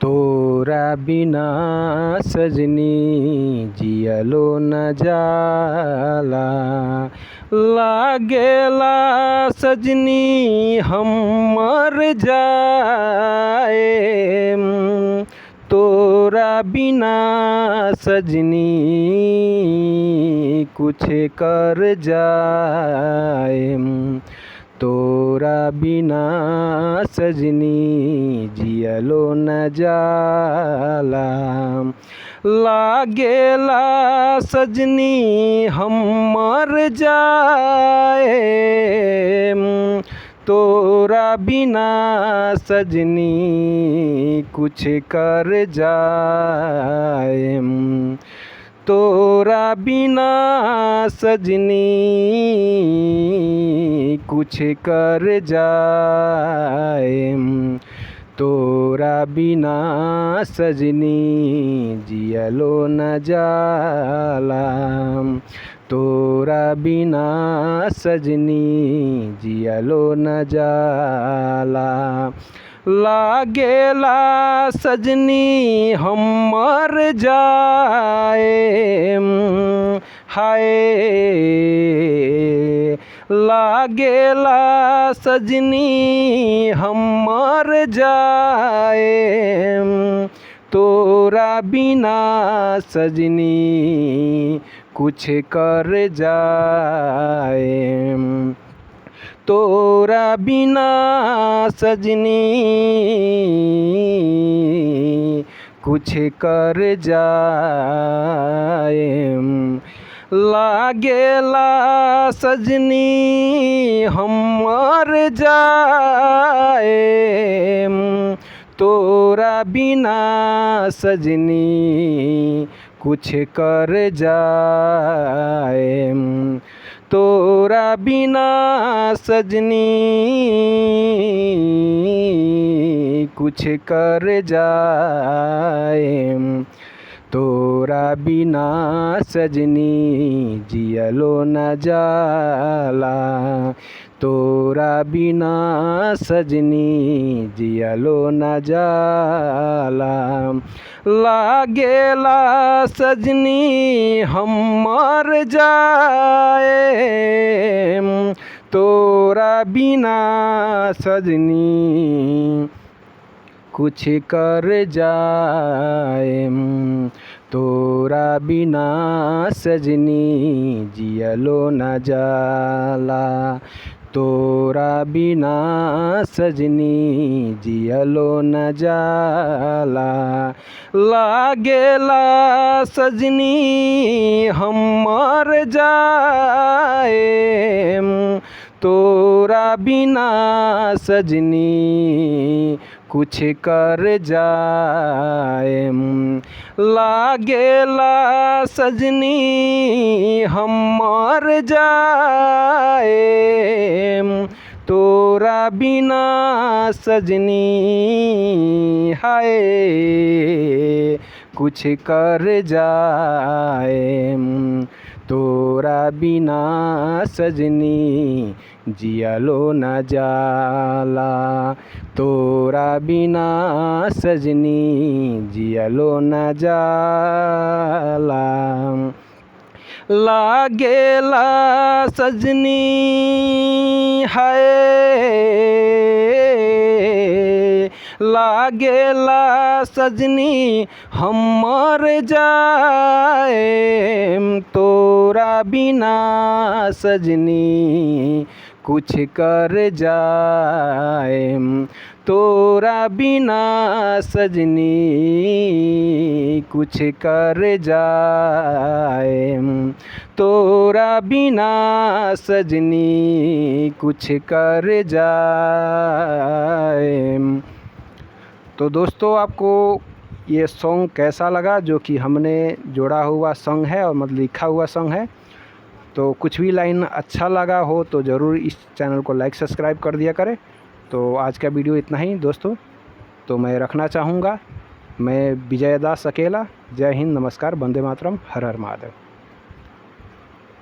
तोरा बिना सजनी जियलो न जाला। लागेला सजनी हम मर जाएम, तोरा बिना सजनी कुछ कर जाएम। तोरा बिना सजनी जियलो न जाला। लागेला सजनी हम मर जाएम, तोरा बिना सजनी कुछ कर जाएम। तोरा बिना सजनी कुछ कर जाएम। तोरा बिना सजनी जियलो न जाला। तोरा बिना सजनी जियलो न जाला। लागेला सजनी हम मर जाएम, हाय लागेला सजनी हम मर जाएम। तोरा बिना सजनी कुछ कर जाएम। तोरा बिना सजनी कुछ कर जाएम। लागेला सजनी हम मर जाएम, तोरा बिना सजनी कुछ कर जाएम। तोरा बिना सजनी कुछ कर जाएम। तोरा बिना सजनी जियलो न जाला। तोरा बिना सजनी जियलो न जाला। लागेला सजनी हम मर जाएम, तोरा बिना सजनी कुछ कर जाएम। तोरा बिना सजनी जियलो न जाला। तोरा बिना सजनी जियलो न जाला। लागेला सजनी हम मर जाएम, तोरा बिना सजनी कुछ कर जाएम। लागेला सजनी हम मर जाएम, तोरा बिना सजनी हाय कुछ कर जाएम। तोरा बिना सजनी जियलो न जाला। तोरा बिना सजनी जियलो न जाला। लागेला सजनी हाय लागेला सजनी हम मर जाएम, तोरा बिना सजनी कुछ कर जाएम। तोरा बिना सजनी कुछ कर जाएम। तोरा बिना सजनी कुछ कर जाएम। तो दोस्तों, आपको ये सॉन्ग कैसा लगा? जो कि हमने जोड़ा हुआ सॉन्ग है और मतलब लिखा हुआ सॉन्ग है। तो कुछ भी लाइन अच्छा लगा हो तो ज़रूर इस चैनल को लाइक सब्सक्राइब कर दिया करें। तो आज का वीडियो इतना ही दोस्तों। तो मैं रखना चाहूँगा, मैं विजय दास अकेला। जय हिंद, नमस्कार, वंदे मातरम, हर हर महादेव।